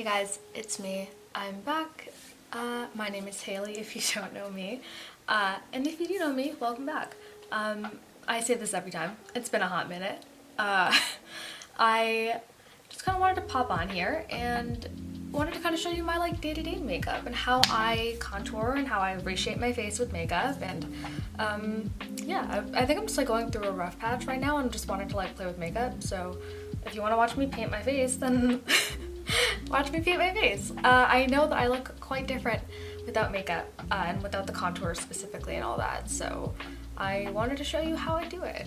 Hey guys, it's me. I'm back. My name is Haley if you don't know me. And if you do know me, welcome back. I say this every time. It's been a hot minute. I just kind of wanted to pop on here and wanted to kind of show you my day-to-day makeup and how I contour and how I reshape my face with makeup. And yeah, I think I'm just going through a rough patch right now and just wanted to play with makeup. So if you want to watch me paint my face, then watch me paint my face. I know that I look quite different without makeup and without the contour specifically and all that, so I wanted to show you how I do it.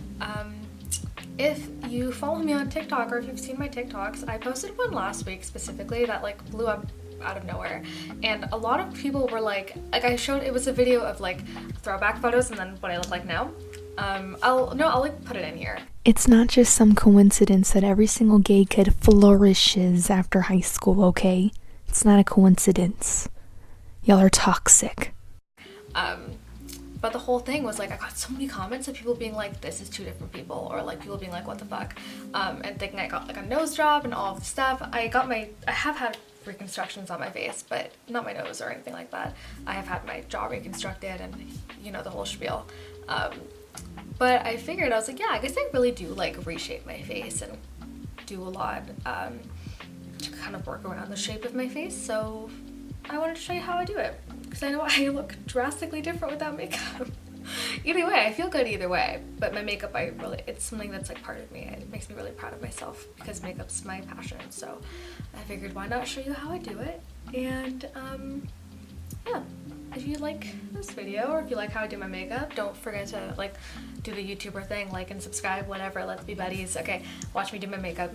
If you follow me on TikTok or if you've seen my TikToks, I posted one last week specifically that blew up out of nowhere, and a lot of people were I showed, it was a video of throwback photos and then what I look like now. I'll put it in here. It's not just some coincidence that every single gay kid flourishes after high school, okay? It's not a coincidence. Y'all are toxic. But the whole thing was I got so many comments of people being this is two different people, or people being what the fuck, and thinking I got a nose job and all of the stuff. I have had reconstructions on my face, but not my nose or anything like that. I have had my jaw reconstructed and the whole spiel. But I figured, I was yeah, I guess I really do reshape my face and do a lot to kind of work around the shape of my face, so I wanted to show you how I do it, because I know I look drastically different without makeup. Either way, I feel good either way, but my makeup, it's something that's part of me. It makes me really proud of myself because makeup's my passion, so I figured why not show you how I do it. And yeah, if you like this video or if you like how I do my makeup, don't forget to do the YouTuber thing, and subscribe, whatever, let's be buddies. Okay, watch me do my makeup.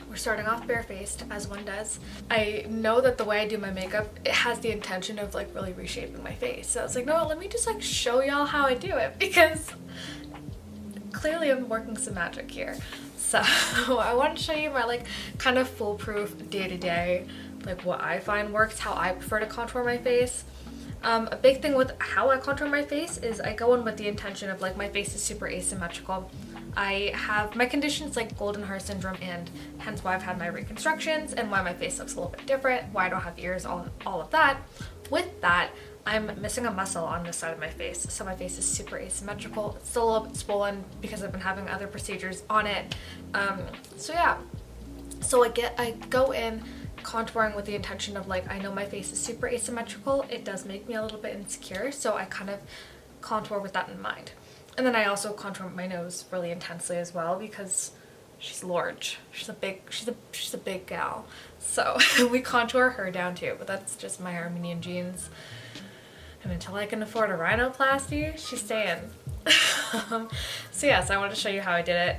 We're starting off barefaced, as one does. I know that the way I do my makeup, it has the intention of really reshaping my face. So it's no, let me just show y'all how I do it, because clearly I'm working some magic here. So I want to show you my kind of foolproof day-to-day, what I find works, how I prefer to contour my face. A big thing with how I contour my face is I go in with the intention of my face is super asymmetrical. I have my conditions golden hair syndrome, and hence why I've had my reconstructions and why my face looks a little bit different, why I don't have ears, all of that. With that, I'm missing a muscle on this side of my face, so my face is super asymmetrical. It's still a little bit swollen because I've been having other procedures on it. So yeah, so I go in contouring with the intention of I know my face is super asymmetrical. It does make me a little bit insecure, so I kind of contour with that in mind. And then I also contour my nose really intensely as well, because she's large. She's a big gal. So we contour her down too, but that's just my Armenian genes. And until I can afford a rhinoplasty, she's staying. So yes, I wanted to show you how I did it.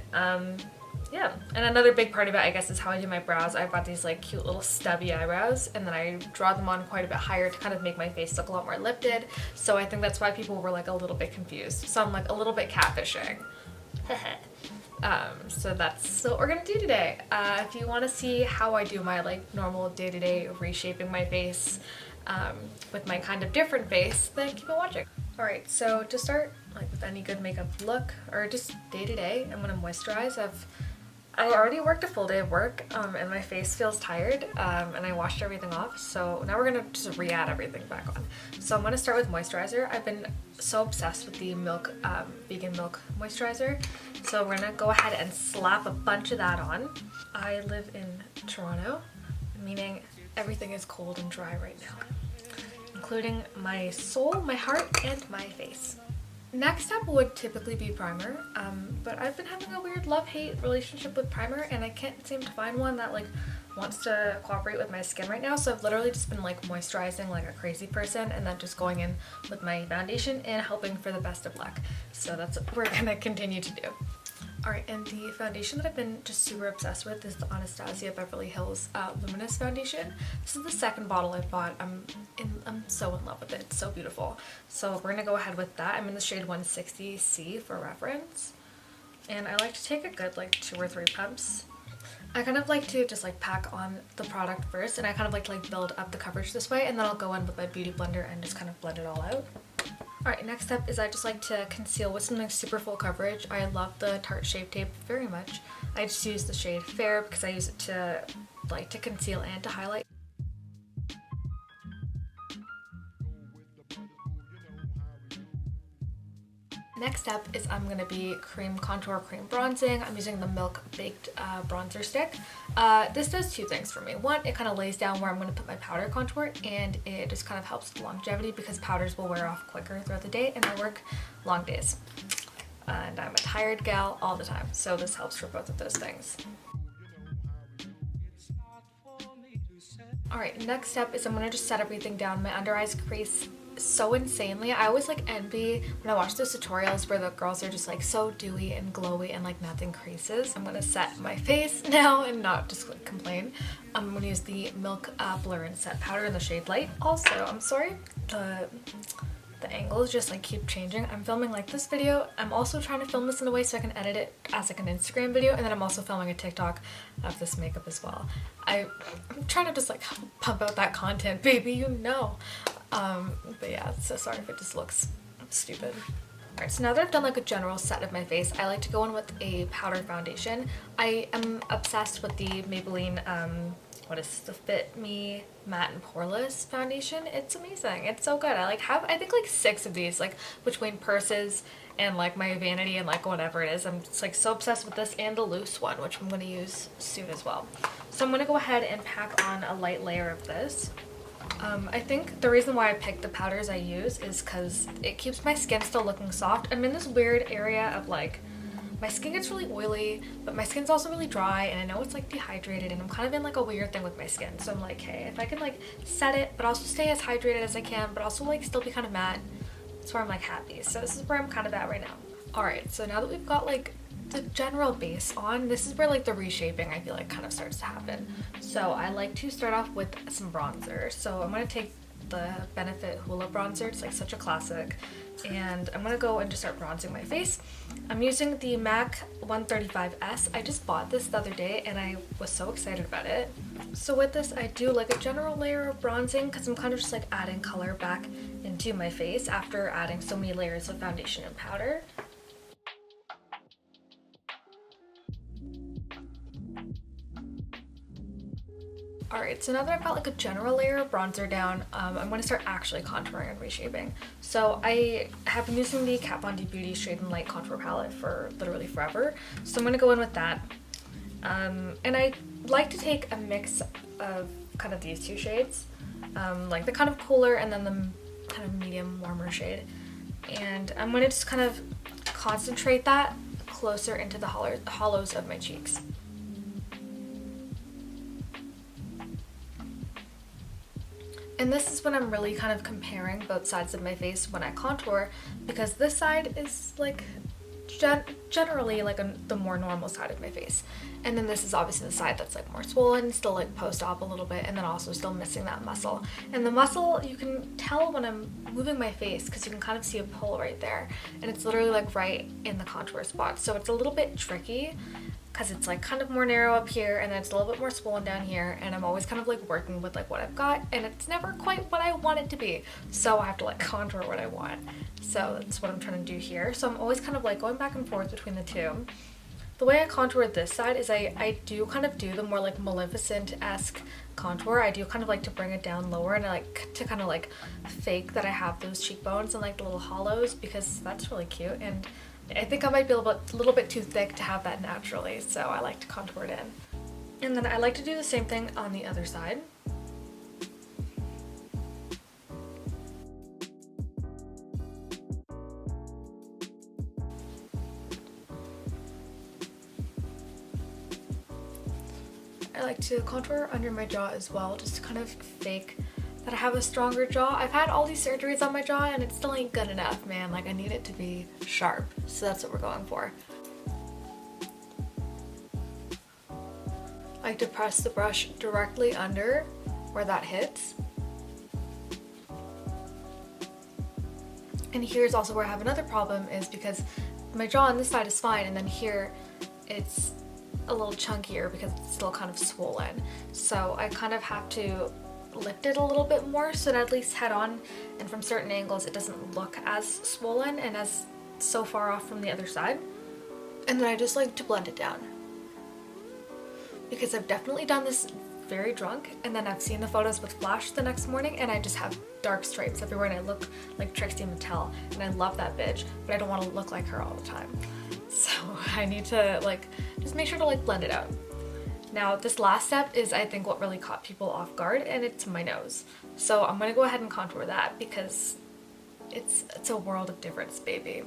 Yeah, and another big part of it, I guess, is how I do my brows. I've got these cute little stubby eyebrows, and then I draw them on quite a bit higher to kind of make my face look a lot more lifted. So I think that's why people were a little bit confused. So I'm a little bit catfishing. So that's what we're gonna do today. If you want to see how I do my normal day-to-day reshaping my face with my kind of different face, then keep on watching. Alright, so to start with any good makeup look, or just day-to-day, I'm gonna moisturize. I already worked a full day of work, and my face feels tired, and I washed everything off, so now we're gonna just re-add everything back on. So I'm gonna start with moisturizer. I've been so obsessed with the vegan milk moisturizer, so we're gonna go ahead and slap a bunch of that on. I live in Toronto, meaning everything is cold and dry right now, including my soul, my heart, and my face. Next step would typically be primer, but I've been having a weird love-hate relationship with primer, and I can't seem to find one that wants to cooperate with my skin right now, so I've literally just been moisturizing like a crazy person, and then just going in with my foundation and hoping for the best of luck. So that's what we're gonna continue to do. Alright, and the foundation that I've been just super obsessed with is the Anastasia Beverly Hills Luminous foundation. This is the second bottle I bought. I'm so in love with it. It's so beautiful. So we're gonna go ahead with that. I'm in the shade 160C for reference. And I like to take a good 2 or 3 pumps. I kind of like to just pack on the product first, and I kind of like to build up the coverage this way, and then I'll go in with my beauty blender and just kind of blend it all out. Alright, next up is I just like to conceal with something super full coverage. I love the Tarte Shape Tape very much. I just use the shade Fair because I use it to like to conceal and to highlight. Next up is I'm going to be cream contour, cream bronzing. I'm using the Milk Baked bronzer stick. This does two things for me. One, it kind of lays down where I'm going to put my powder contour, and it just kind of helps with longevity because powders will wear off quicker throughout the day and I work long days. And I'm a tired gal all the time, so this helps for both of those things. Alright, next step is I'm going to just set everything down. My under eyes crease so insanely. I always like envy when I watch those tutorials where the girls are just like so dewy and glowy and like nothing creases. I'm gonna set my face now and not just like complain. I'm gonna use the Milk Blur and Set powder in the shade Light. Also, I'm sorry, the angles just like keep changing. I'm filming like this video. I'm also trying to film this in a way so I can edit it as like an Instagram video, and then I'm also filming a TikTok of this makeup as well. I'm trying to just like pump out that content, baby, you know. But yeah, so sorry if it just looks stupid. Alright, so now that I've done like a general set of my face, I like to go in with a powder foundation. I am obsessed with the Maybelline, what is the Fit Me Matte and Poreless foundation. It's amazing. It's so good. I think like 6 of these, like between purses and like my vanity and like whatever it is. I'm just like so obsessed with this and the loose one, which I'm going to use soon as well. So I'm going to go ahead and pack on a light layer of this. I think the reason why I picked the powders I use is because it keeps my skin still looking soft. I'm in this weird area of like, my skin gets really oily, but my skin's also really dry, and I know it's like dehydrated, and I'm kind of in like a weird thing with my skin. So I'm like, hey, if I can like set it, but also stay as hydrated as I can, but also like still be kind of matte, that's where I'm like happy. So this is where I'm kind of at right now. Alright, so now that we've got like the general base on, this is where like the reshaping I feel like kind of starts to happen. So I like to start off with some bronzer. So I'm going to take the Benefit Hoola bronzer. It's like such a classic, and I'm going to go and just start bronzing my face. I'm using the MAC 135S. I just bought this the other day and I was so excited about it. So with this I do like a general layer of bronzing because I'm kind of just like adding color back into my face after adding so many layers of foundation and powder. Alright, so now that I've got like a general layer of bronzer down, I'm going to start actually contouring and reshaping. So I have been using the Kat Von D Beauty Shade and Light Contour Palette for literally forever. So I'm going to go in with that. And I like to take a mix of kind of these two shades, like the kind of cooler and then the kind of medium warmer shade. And I'm going to just kind of concentrate that closer into the hollows of my cheeks. And this is when I'm really kind of comparing both sides of my face when I contour, because this side is like generally like the more normal side of my face, and then this is obviously the side that's like more swollen, still like post-op a little bit, and then also still missing that muscle. And the muscle, you can tell when I'm moving my face because you can kind of see a pull right there, and it's literally like right in the contour spot. So it's a little bit tricky because it's like kind of more narrow up here and then it's a little bit more swollen down here, and I'm always kind of like working with like what I've got, and it's never quite what I want it to be, so I have to like contour what I want. So that's what I'm trying to do here. So I'm always kind of like going back and forth between the two. The way I contour this side is I do kind of do the more like Maleficent-esque contour. I do kind of like to bring it down lower, and I like to kind of like fake that I have those cheekbones and like the little hollows, because that's really cute, and I think I might be a little bit too thick to have that naturally, so I like to contour it in. And then I like to do the same thing on the other side. I like to contour under my jaw as well, just to kind of fake that I have a stronger jaw. I've had all these surgeries on my jaw and it still ain't good enough, man. Like, I need it to be sharp, so that's what we're going for. I like to press the brush directly under where that hits. And here's also where I have another problem, is because my jaw on this side is fine, and then here it's a little chunkier because it's still kind of swollen. So I kind of have to lift it a little bit more so that at least head on and from certain angles it doesn't look as swollen and as so far off from the other side. And then I just like to blend it down, because I've definitely done this very drunk, and then I've seen the photos with flash the next morning and I just have dark stripes everywhere and I look like Trixie Mattel, and I love that bitch, but I don't want to look like her all the time. So I need to like just make sure to like blend it out. Now this last step is I think what really caught people off guard, and it's my nose. So I'm gonna go ahead and contour that because it's a world of difference, baby.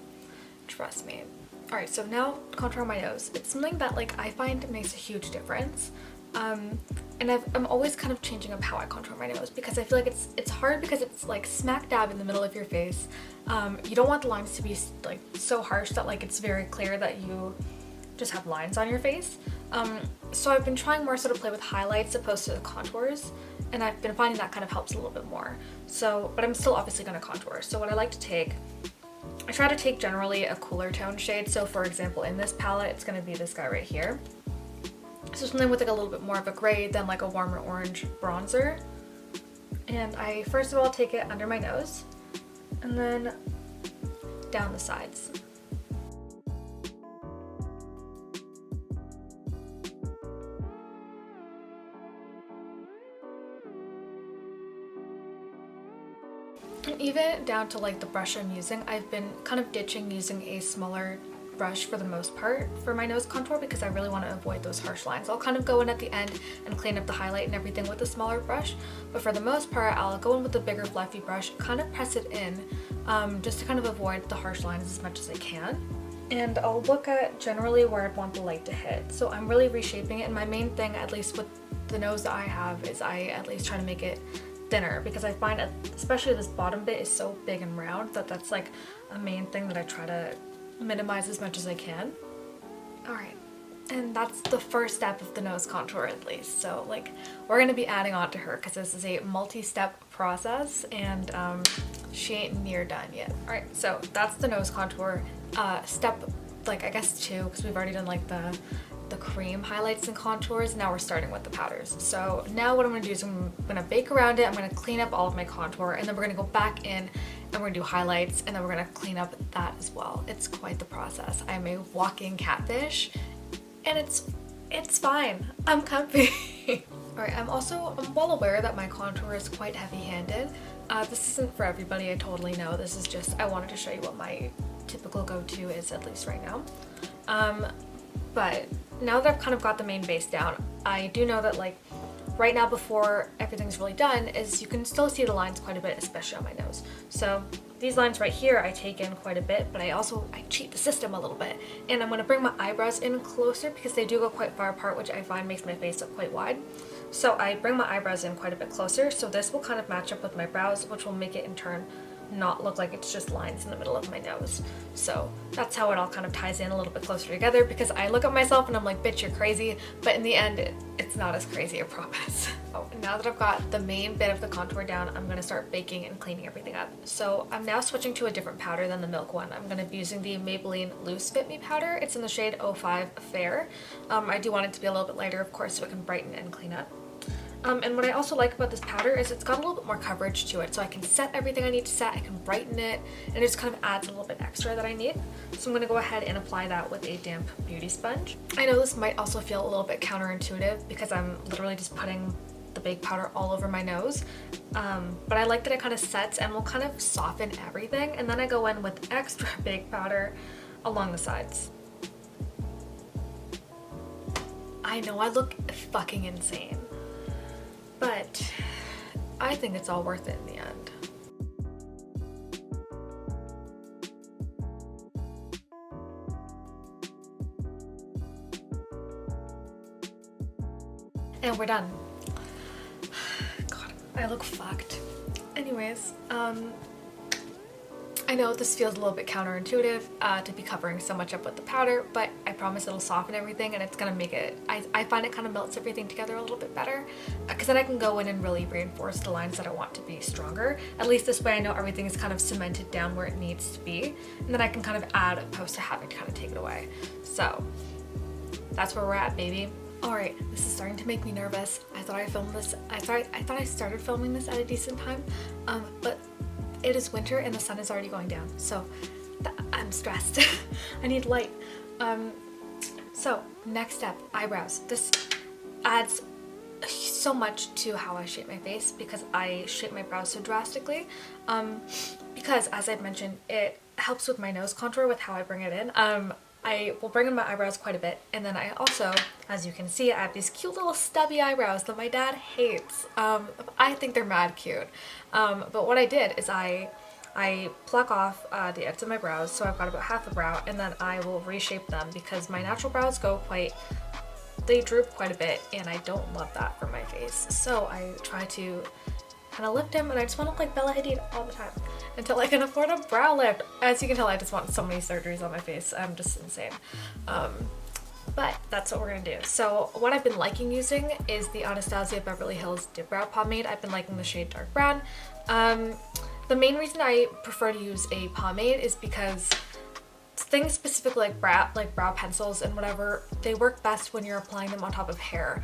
Trust me. Alright, so now contour my nose. It's something that like I find makes a huge difference. And I'm always kind of changing up how I contour my nose because I feel like it's hard because it's like smack dab in the middle of your face. You don't want the lines to be like so harsh that like it's very clear that you just have lines on your face. So I've been trying more sort of play with highlights opposed to the contours, and I've been finding that kind of helps a little bit more. So, but I'm still obviously going to contour. So what I like to take, I try to take generally a cooler tone shade. So for example, in this palette, it's going to be this guy right here. So something with like a little bit more of a gray than like a warmer orange bronzer. And I first of all take it under my nose and then down the sides. And even down to like the brush I'm using, I've been kind of ditching using a smaller brush for the most part for my nose contour because I really want to avoid those harsh lines. I'll kind of go in at the end and clean up the highlight and everything with a smaller brush, but for the most part I'll go in with a bigger fluffy brush, kind of press it in just to kind of avoid the harsh lines as much as I can. And I'll look at generally where I'd want the light to hit. So I'm really reshaping it, and my main thing, at least with the nose that I have, is I at least try to make it thinner because I find especially this bottom bit is so big and round that that's like a main thing that I try to minimize as much as I can. Alright, and that's the first step of the nose contour at least. So like we're gonna be adding on to her because this is a multi-step process, and she ain't near done yet. Alright, so that's the nose contour. Step like I guess 2, because we've already done like the cream highlights and contours. Now we're starting with the powders. So now what I'm going to do is I'm going to bake around it, I'm going to clean up all of my contour, and then we're going to go back in and we're going to do highlights, and then we're going to clean up that as well. It's quite the process. I'm a walking catfish, and it's fine. I'm comfy. Alright, I'm well aware that my contour is quite heavy-handed. This isn't for everybody, I totally know. This is just, I wanted to show you what my typical go-to is, at least right now. But now that I've kind of got the main base down, I do know that like right now before everything's really done is you can still see the lines quite a bit, especially on my nose. So these lines right here I take in quite a bit, but I cheat the system a little bit, and I'm going to bring my eyebrows in closer because they do go quite far apart, which I find makes my face look quite wide. So I bring my eyebrows in quite a bit closer, so this will kind of match up with my brows, which will make it in turn not look like it's just lines in the middle of my nose. So that's how it all kind of ties in a little bit closer together, because I look at myself and I'm like, bitch, you're crazy, but in the end it's not as crazy, I promise. Oh, now that I've got the main bit of the contour down, I'm going to start baking and cleaning everything up. So I'm now switching to a different powder than the milk one. I'm going to be using the Maybelline Loose Fit Me powder. It's in the shade 05 Fair. I do want it to be a little bit lighter, of course, so it can brighten and clean up. And what I also like about this powder is it's got a little bit more coverage to it, so I can set everything I need to set, I can brighten it, and it just kind of adds a little bit extra that I need. So I'm going to go ahead and apply that with a damp beauty sponge. I know this might also feel a little bit counterintuitive because I'm literally just putting the baked powder all over my nose, but I like that it kind of sets and will kind of soften everything, and then I go in with extra baked powder along the sides. I know I look fucking insane, but I think it's all worth it in the end. And we're done. God, I look fucked. Anyways, I know this feels a little bit counterintuitive to be covering so much up with the powder, but I promise it'll soften everything, and it's gonna make it, I find it kind of melts everything together a little bit better, because then I can go in and really reinforce the lines that I want to be stronger. At least this way I know everything is kind of cemented down where it needs to be, and then I can kind of add opposed to having to kind of take it away. So that's where we're at, baby. Alright, this is starting to make me nervous. I thought I started filming this at a decent time, but it is winter and the sun is already going down, so I'm stressed. I need light. So next step, eyebrows. This adds so much to how I shape my face because I shape my brows so drastically. Because as I've mentioned, it helps with my nose contour with how I bring it in. I will bring in my eyebrows quite a bit, and then I also, as you can see, I have these cute little stubby eyebrows that my dad hates. I think they're mad cute. But what I did is I pluck off the ends of my brows, so I've got about half a brow, and then I will reshape them because my natural brows they droop quite a bit, and I don't love that for my face. So I try to kind of lift them, and I just want to look like Bella Hadid all the time until I can afford a brow lift. As you can tell, I just want so many surgeries on my face. I'm just insane. But that's what we're gonna do. So what I've been liking using is the Anastasia Beverly Hills Dipbrow pomade. I've been liking the shade dark brown. The main reason I prefer to use a pomade is because things specifically like brow pencils and whatever, they work best when you're applying them on top of hair.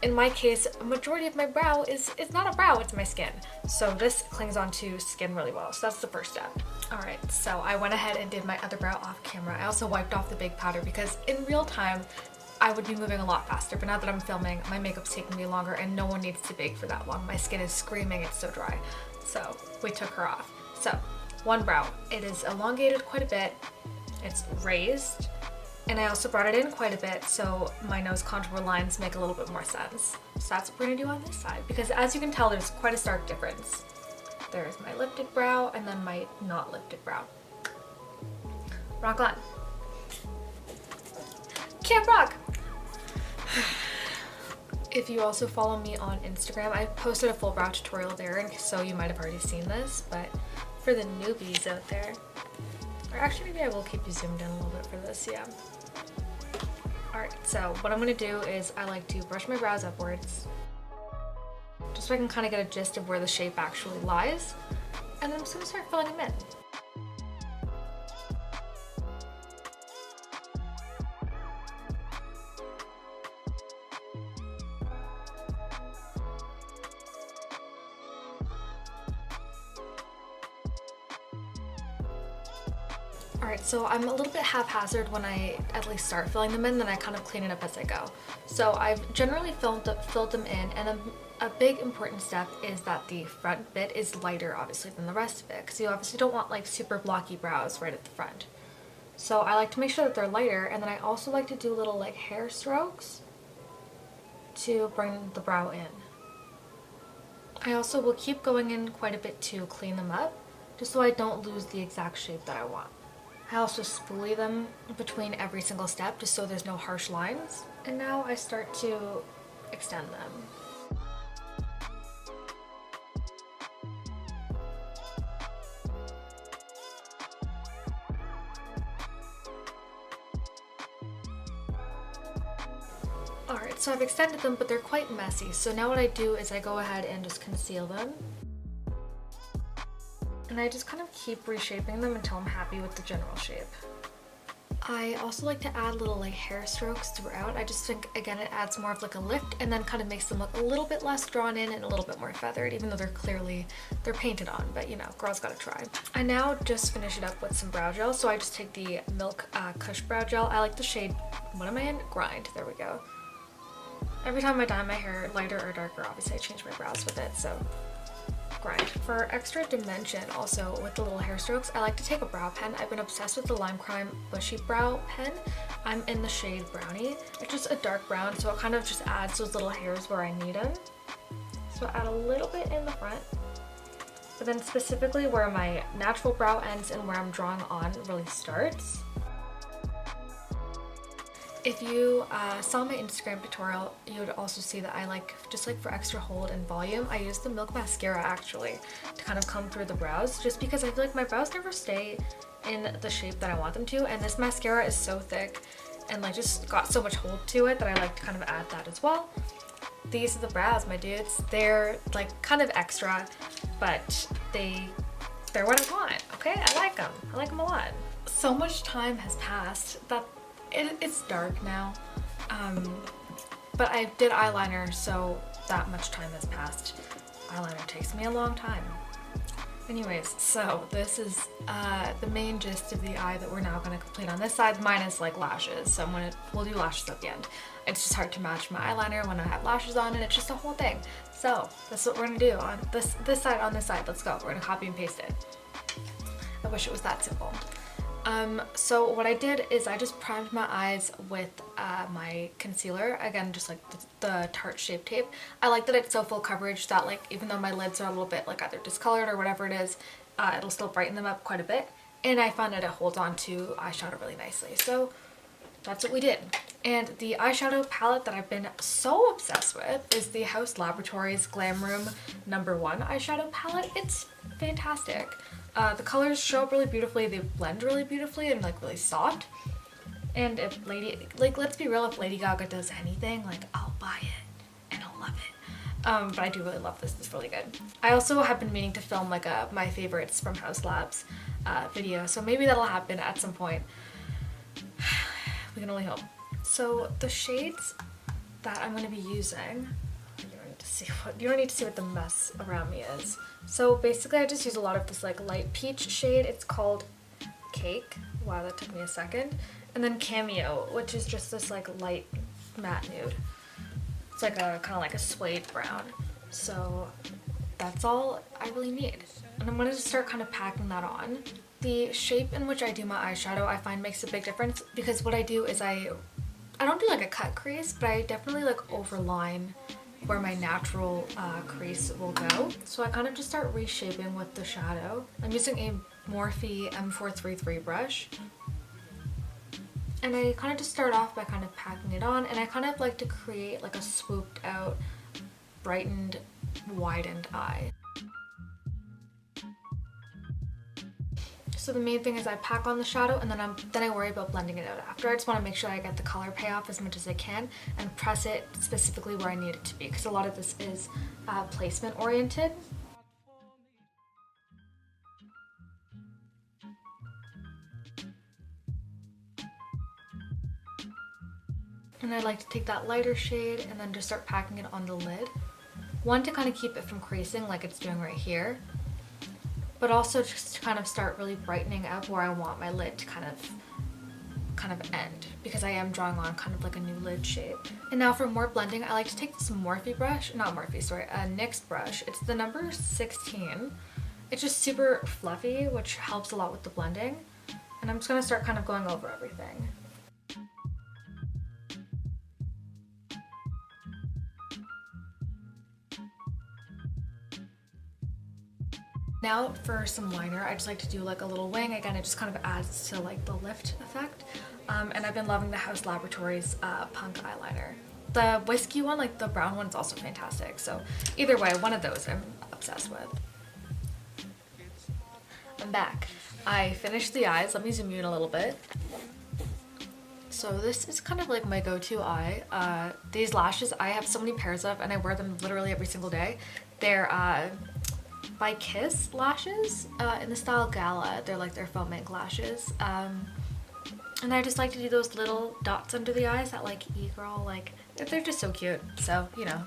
In my case, a majority of my brow it's not a brow, it's my skin. So this clings onto skin really well. So that's the first step. Alright, so I went ahead and did my other brow off camera. I also wiped off the big powder because in real time, I would be moving a lot faster. But now that I'm filming, my makeup's taking me longer and no one needs to bake for that long. My skin is screaming, it's so dry. So we took her off. So one brow, it is elongated quite a bit. It's raised. And I also brought it in quite a bit so my nose contour lines make a little bit more sense. So that's what we're gonna do on this side because as you can tell, there's quite a stark difference. There's my lifted brow and then my not lifted brow. Rock on. Camp rock! If you also follow me on Instagram, I posted a full brow tutorial there, and so you might have already seen this, but for the newbies out there, or actually maybe I will keep you zoomed in a little bit for this, yeah. Alright, so what I'm going to do is I like to brush my brows upwards, just so I can kind of get a gist of where the shape actually lies, and then I'm just going to start filling them in. Alright, so I'm a little bit haphazard when I at least start filling them in, then I kind of clean it up as I go. So I've generally filled them in, and a big important step is that the front bit is lighter, obviously, than the rest of it, because you obviously don't want like super blocky brows right at the front. So I like to make sure that they're lighter, and then I also like to do little like hair strokes to bring the brow in. I also will keep going in quite a bit to clean them up, just so I don't lose the exact shape that I want. I also spoolie them between every single step just so there's no harsh lines. And now I start to extend them. Alright, so I've extended them, but they're quite messy. So now what I do is I go ahead and just conceal them. And I just kind of keep reshaping them until I'm happy with the general shape. I also like to add little like hair strokes throughout. I just think, again, it adds more of like a lift and then kind of makes them look a little bit less drawn in and a little bit more feathered, even though they're painted on, but you know, girls gotta try. I now just finish it up with some brow gel, so I just take the Milk Kush brow gel. I like the shade, what am I in? Grind, there we go. Every time I dye my hair lighter or darker, obviously I change my brows with it, so grind. For extra dimension, also with the little hair strokes, I like to take a brow pen. I've been obsessed with the Lime Crime Bushy Brow Pen. I'm in the shade Brownie. It's just a dark brown, so it kind of just adds those little hairs where I need them. So I add a little bit in the front, but then specifically where my natural brow ends and where I'm drawing on really starts. If you saw my Instagram tutorial, you would also see that I just for extra hold and volume, I use the Milk Mascara actually to kind of come through the brows, just because I feel like my brows never stay in the shape that I want them to, and this mascara is so thick and like just got so much hold to it that I like to kind of add that as well. These are the brows, my dudes. They're like kind of extra, but they're what I want, okay? I like them. I like them a lot. So much time has passed that it's dark now, but I did eyeliner, so that much time has passed. Eyeliner takes me a long time. Anyways, so this is the main gist of the eye that we're now going to complete on this side, minus like lashes. So we'll do lashes at the end. It's just hard to match my eyeliner when I have lashes on, and it's just a whole thing. So that's what we're going to do on this side, on this side. Let's go. We're going to copy and paste it. I wish it was that simple. So what I did is I just primed my eyes with my concealer. Again, just like the Tarte Shape Tape. I like that it's so full coverage that like even though my lids are a little bit like either discolored or whatever it is, it'll still brighten them up quite a bit. And I found that it holds on to eyeshadow really nicely. So that's what we did. And the eyeshadow palette that I've been so obsessed with is the House Laboratories Glam Room No. 1 eyeshadow palette. It's fantastic. The colors show up really beautifully, they blend really beautifully and like really soft. And if let's be real, if Lady Gaga does anything, like I'll buy it and I'll love it. But I do really love this, it's really good. I also have been meaning to film like a my favorites from House Labs video, so maybe that'll happen at some point. We can only hope. So the shades that I'm going to be using, you don't need to see what the mess around me is. So basically I just use a lot of this like light peach shade. It's called Cake. Wow, that took me a second. And then Cameo, which is just this like light matte nude. It's like a kind of like a suede brown. So that's all I really need. And I'm going to start kind of packing that on. The shape in which I do my eyeshadow I find makes a big difference, because what I do is I don't do like a cut crease, but I definitely like overline where my natural crease will go. So I kind of just start reshaping with the shadow. I'm using a Morphe M433 brush. And I kind of just start off by kind of packing it on, and I kind of like to create like a swooped out, brightened, widened eye. So the main thing is I pack on the shadow, and then I worry about blending it out after. I just want to make sure I get the color payoff as much as I can and press it specifically where I need it to be, because a lot of this is placement oriented. And I like to take that lighter shade and then just start packing it on the lid. One, to kind of keep it from creasing like it's doing right here, but also just to kind of start really brightening up where I want my lid to kind of end, because I am drawing on kind of like a new lid shape. And now for more blending, I like to take this Morphe brush, not Morphe, sorry, a NYX brush. It's the number 16. It's just super fluffy, which helps a lot with the blending. And I'm just gonna start kind of going over everything. Now for some liner, I just like to do like a little wing. Again, it just kind of adds to like the lift effect. And I've been loving the House Laboratories Punk eyeliner. The whiskey one, like the brown one, is also fantastic. So either way, one of those I'm obsessed with. I'm back. I finished the eyes. Let me zoom you in a little bit. So this is kind of like my go-to eye. These lashes, I have so many pairs of, and I wear them literally every single day. They're by Kiss lashes in the style Gala. They're like their foam ink lashes. And I just like to do those little dots under the eyes that like e-girl, like they're just so cute. So, you know,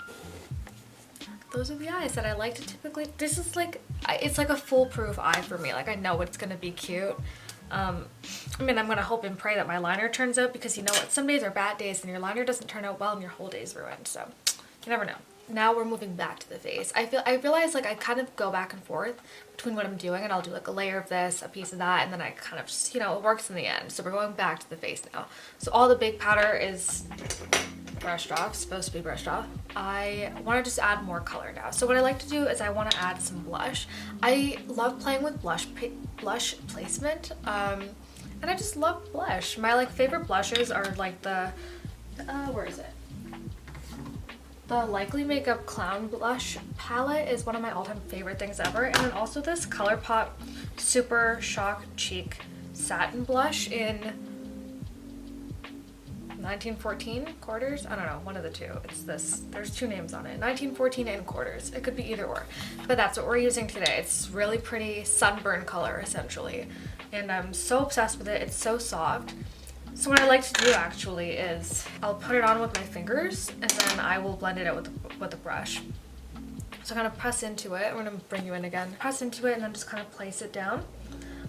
those are the eyes that I like to typically, this is like, it's like a foolproof eye for me. Like I know it's gonna be cute. I mean, I'm gonna hope and pray that my liner turns out, because you know what, some days are bad days and your liner doesn't turn out well and your whole day's ruined. So you never know. Now we're moving back to the face. I realize like I kind of go back and forth between what I'm doing, and I'll do like a layer of this, a piece of that, and then I kind of just, you know, it works in the end. So we're going back to the face now. So all the big powder is brushed off, supposed to be brushed off. I want to just add more color now. So what I like to do is I want to add some blush. I love playing with blush placement, and I just love blush. My like favorite blushes are like the, where is it? The Likely Makeup Clown Blush palette is one of my all-time favorite things ever. And then also this Colourpop Super Shock Cheek Satin Blush in 1914 quarters? I don't know, one of the two. It's this, there's two names on it. 1914 in quarters. It could be either or. But that's what we're using today. It's really pretty sunburn color, essentially. And I'm so obsessed with it. It's so soft. So what I like to do actually is I'll put it on with my fingers, and then I will blend it out with a brush. So kind of press into it. I'm going to bring you in again. Press into it and then just kind of place it down.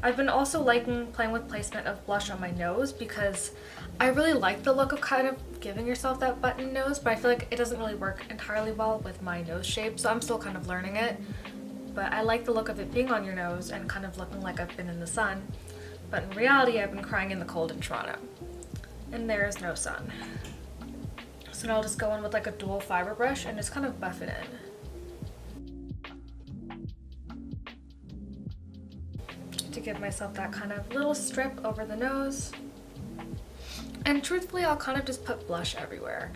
I've been also liking playing with placement of blush on my nose because I really like the look of kind of giving yourself that button nose, but I feel like it doesn't really work entirely well with my nose shape, so I'm still kind of learning it. But I like the look of it being on your nose and kind of looking like I've been in the sun. But in reality, I've been crying in the cold in Toronto. And there's no sun. So now I'll just go in with like a dual fiber brush and just kind of buff it in. To give myself that kind of little strip over the nose. And truthfully, I'll kind of just put blush everywhere.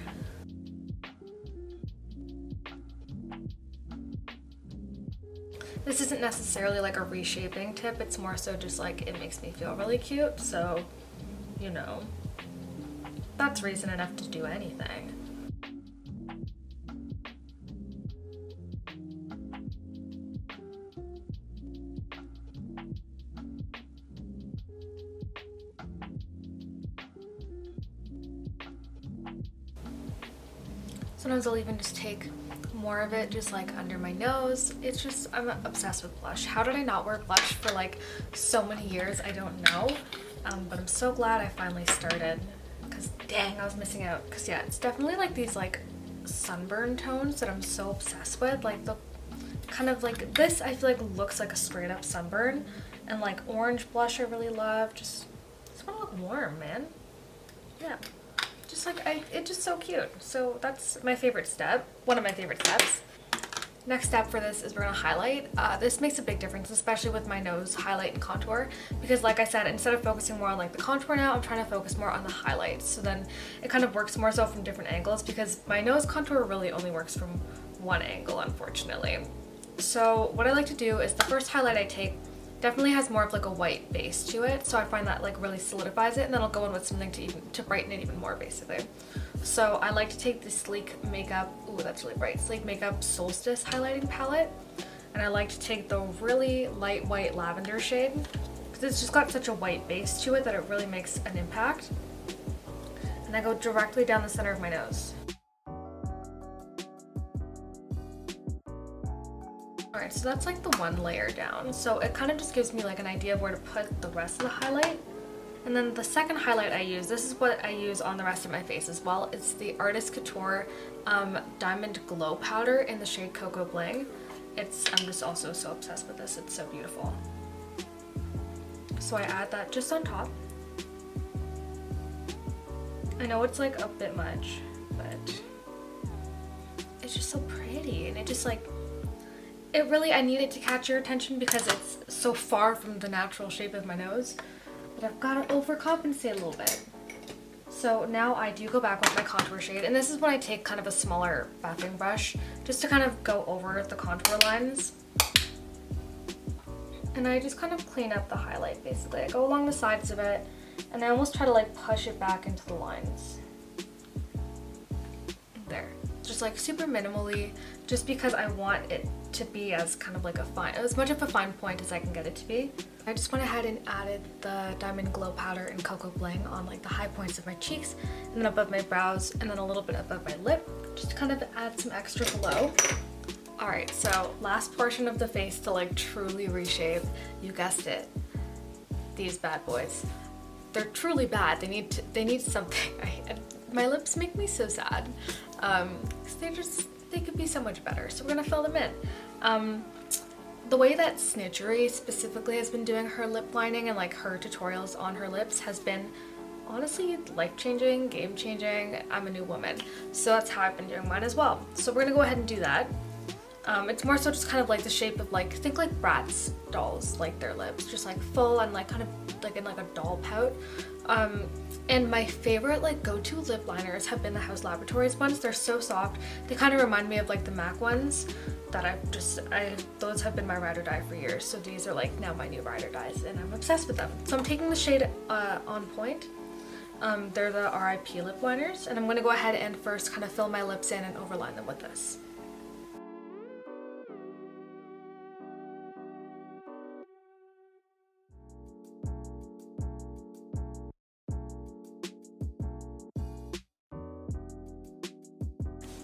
This isn't necessarily like a reshaping tip, it's more so just like it makes me feel really cute, so, you know, that's reason enough to do anything. Sometimes I'll even just take more of it just like under my nose. It's just, I'm obsessed with blush. How did I not wear blush for like so many years? I don't know. But I'm so glad I finally started because dang, I was missing out. Because yeah, it's definitely like these like sunburn tones that I'm so obsessed with. Like the kind of like this I feel like looks like a straight up sunburn. And like orange blush I really love. Just want to look warm, man. Yeah. Just like, it's just so cute. So that's my favorite step, one of my favorite steps. Next step for this is we're gonna highlight. This makes a big difference, especially with my nose highlight and contour, because like I said, instead of focusing more on like the contour now, I'm trying to focus more on the highlights. So then it kind of works more so from different angles because my nose contour really only works from one angle, unfortunately. So what I like to do is the first highlight I take definitely has more of like a white base to it, so I find that like really solidifies it, and then I'll go in with something to brighten it even more basically. So I like to take the Sleek Makeup, ooh that's really bright, Sleek Makeup Solstice highlighting palette, and I like to take the really light white lavender shade because it's just got such a white base to it that it really makes an impact, and I go directly down the center of my nose. Alright, so that's like the one layer down. So it kind of just gives me like an idea of where to put the rest of the highlight. And then the second highlight I use, this is what I use on the rest of my face as well. It's the Artist Couture Diamond Glow Powder in the shade Coco Bling. I'm just also so obsessed with this. It's so beautiful. So I add that just on top. I know it's like a bit much, but it's just so pretty, and it just like, it really, I need it to catch your attention because it's so far from the natural shape of my nose, but I've got to overcompensate a little bit. So now I do go back with my contour shade, and this is when I take kind of a smaller buffing brush just to kind of go over the contour lines. And I just kind of clean up the highlight basically. I go along the sides of it, and I almost try to like push it back into the lines. There. Just like super minimally, just because I want it to be as kind of like as much of a fine point as I can get it to be. I just went ahead and added the Diamond Glow Powder in Coco Bling on like the high points of my cheeks, and then above my brows, and then a little bit above my lip, just to kind of add some extra glow. Alright, so last portion of the face to like truly reshape, you guessed it, these bad boys. They're truly bad. They need something. My lips make me so sad. Cause they could be so much better. So we're gonna fill them in. The way that Snitchery specifically has been doing her lip lining and like her tutorials on her lips has been honestly life-changing, game-changing. I'm a new woman. So that's how I've been doing mine as well. So we're gonna go ahead and do that. It's more so just kind of like the shape of like, think like Bratz dolls, like their lips, just like full and like kind of like in like a doll pout. And my favorite like go-to lip liners have been the House Laboratories ones. They're so soft. They kind of remind me of like the MAC ones that those have been my ride or die for years. So these are like now my new ride or dies, and I'm obsessed with them. So I'm taking the shade On Point. They're the RIP lip liners, and I'm gonna go ahead and first kind of fill my lips in and overline them with this.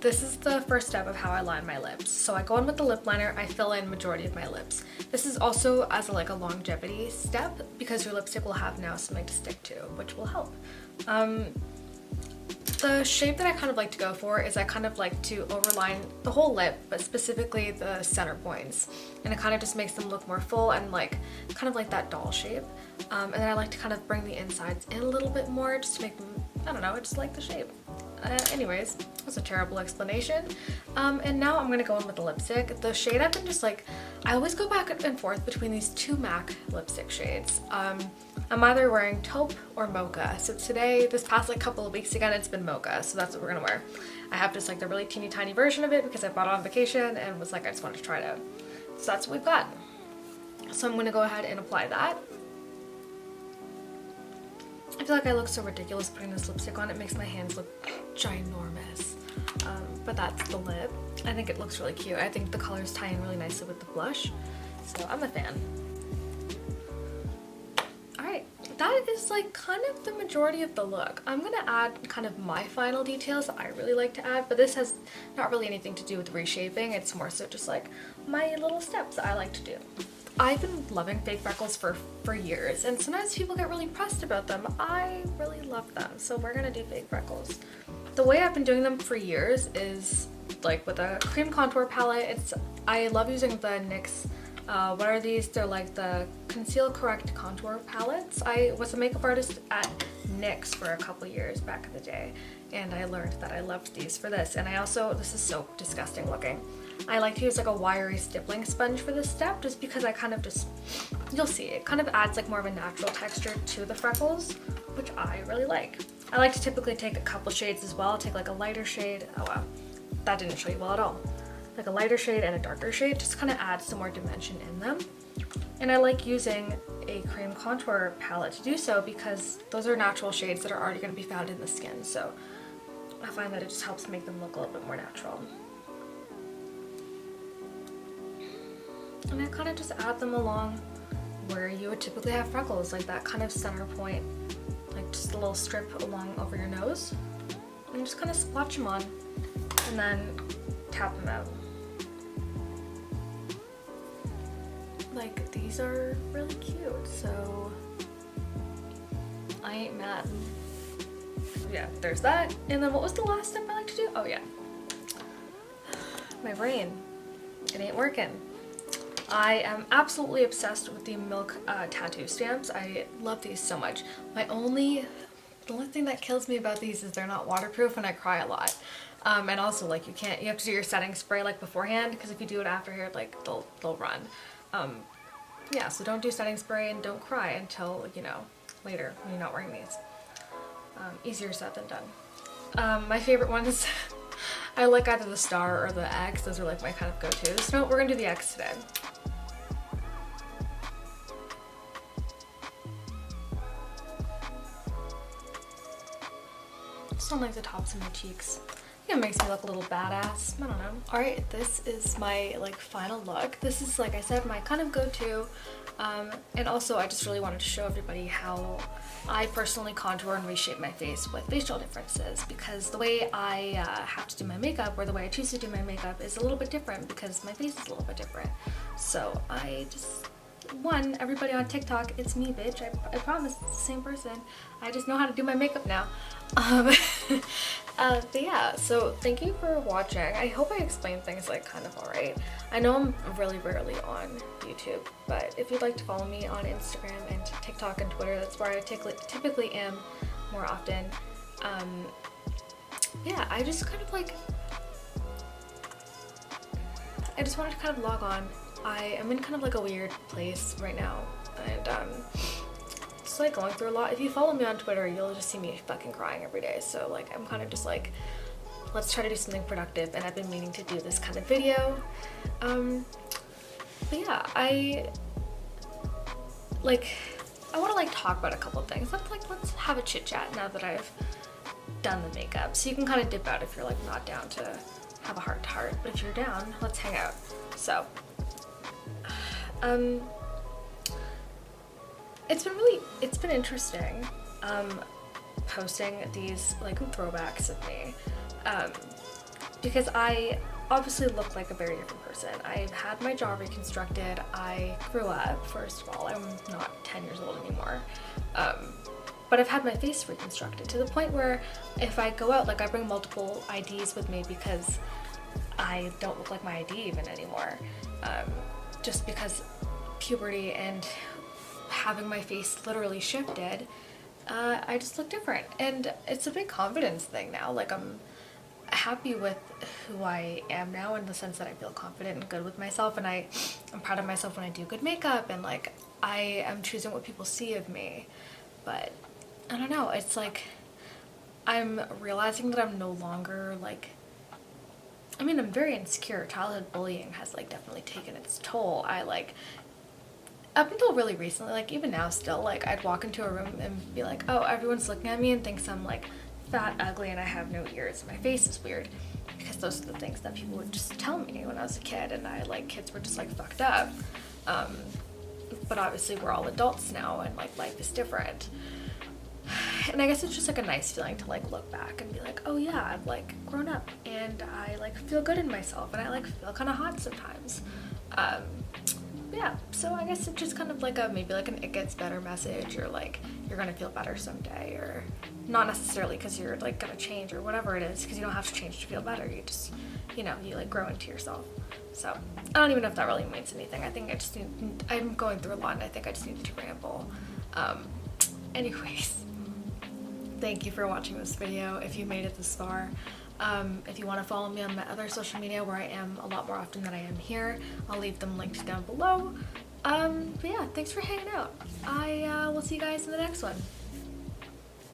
this is the first step of how I line my lips. So I go in with the lip liner, I fill in majority of my lips. This is also as a longevity step because your lipstick will have now something to stick to, which will help. The shape that I kind of like to go for is I kind of like to overline the whole lip, but specifically the center points. And it kind of just makes them look more full and kind of like that doll shape. And then I like to kind of bring the insides in a little bit more just to make them, I don't know, I just like the shape. Anyways, that's a terrible explanation. And now I'm gonna go in with the lipstick. The shade I've been just I always go back and forth between these two MAC lipstick shades. I'm either wearing taupe or mocha. So today, this past couple of weeks again, it's been mocha. So that's what we're gonna wear. I have just the really teeny tiny version of it because I bought it on vacation and was I just wanted to try it out. So that's what we've got. So I'm gonna go ahead and apply that. I feel like I look so ridiculous putting this lipstick on. It makes my hands look ginormous. But that's the lip. I think it looks really cute. I think the colors tie in really nicely with the blush. So I'm a fan. Alright, that is kind of the majority of the look. I'm going to add kind of my final details that I really like to add, but this has not really anything to do with reshaping. It's more so just my little steps that I like to do. I've been loving fake freckles for years, and sometimes people get really pressed about them. I really love them, so we're gonna do fake freckles. The way I've been doing them for years is with a cream contour palette. I love using the NYX, what are these? They're the Conceal Correct Contour palettes. I was a makeup artist at NYX for a couple years back in the day, and I learned that I loved these for this. And I also, this is so disgusting looking, I like to use a wiry stippling sponge for this step just because I kind of you'll see, it kind of adds more of a natural texture to the freckles, which I really like. I like to typically take a couple shades as well. I'll take a lighter shade, oh wow, that didn't show you well at all. A lighter shade and a darker shade, just kind of add some more dimension in them. And I like using a cream contour palette to do so because those are natural shades that are already going to be found in the skin, so I find that it just helps make them look a little bit more natural. And I kind of just add them along where you would typically have freckles, that kind of center point, just a little strip along over your nose, and just kind of splotch them on and then tap them out. These are really cute, so I ain't mad. Yeah, there's that. And then what was the last step I like to do? Oh yeah, my brain, it ain't working. I am absolutely obsessed with the Milk tattoo stamps. I love these so much. The only thing that kills me about these is they're not waterproof and I cry a lot. And also you have to do your setting spray beforehand, because if you do it after here, they'll run. Yeah, so don't do setting spray and don't cry until, later when you're not wearing these. Easier said than done. My favorite ones, I like either the star or the X. Those are my kind of go-tos. No, we're gonna do the X today. Just on the tops of my cheeks. It makes me look a little badass. I don't know. Alright, this is my final look. This is, I said, my kind of go-to. And also I just really wanted to show everybody how I personally contour and reshape my face with facial differences, because the way I have to do my makeup, or the way I choose to do my makeup, is a little bit different because my face is a little bit different. So I just, everybody on TikTok, it's me, bitch. I promise it's the same person. I just know how to do my makeup now. But yeah, so thank you for watching. I hope I explained things kind of alright. I know I'm really rarely on YouTube, but if you'd like to follow me on Instagram and TikTok and Twitter, that's where I typically am more often. Yeah, I just kind of I just wanted to kind of log on. I am in kind of a weird place right now, and just going through a lot. If you follow me on Twitter, you'll just see me fucking crying every day. So I'm kind of just let's try to do something productive, and I've been meaning to do this kind of video. But yeah, I want to talk about a couple of things. Let's have a chit chat now that I've done the makeup. So you can kind of dip out if you're not down to have a heart to heart, but if you're down, let's hang out. So it's been interesting posting these throwbacks of me. because I obviously look like a very different person. I've had my jaw reconstructed. I grew up, first of all. I'm not 10 years old anymore. But I've had my face reconstructed to the point where if I go out, like I bring multiple IDs with me because I don't look like my ID even anymore. Just because puberty and having my face literally shifted, I just look different. And it's a big confidence thing now. Like I'm happy with who I am now in the sense that I feel confident and good with myself, and I'm proud of myself when I do good makeup, and like I am choosing what people see of me. But I don't know, it's like I'm realizing that I'm no longer like, I mean, I'm very insecure. Childhood bullying has like definitely taken its toll. I like, up until really recently, like even now still, like I'd walk into a room and be like, oh, everyone's looking at me and thinks I'm like fat, ugly, and I have no ears. My face is weird, because those are the things that people would just tell me when I was a kid, and I like, kids were just like fucked up. But obviously we're all adults now, and like life is different. And I guess it's just like a nice feeling to like look back and be like, oh yeah, I've like grown up and I like feel good in myself, and I like feel kind of hot sometimes. Yeah, so I guess it's just kind of like a, maybe like an it gets better message, or like you're gonna feel better someday, or not necessarily because you're like gonna change or whatever it is, because you don't have to change to feel better. You just, you know, you like grow into yourself. So I don't even know if that really means anything. I think I just need, I'm going through a lot and I think I just needed to ramble. Anyways, thank you for watching this video if you made it this far. If you want to follow me on my other social media where I am a lot more often than I am here, I'll leave them linked down below. But yeah, thanks for hanging out. I will see you guys in the next one.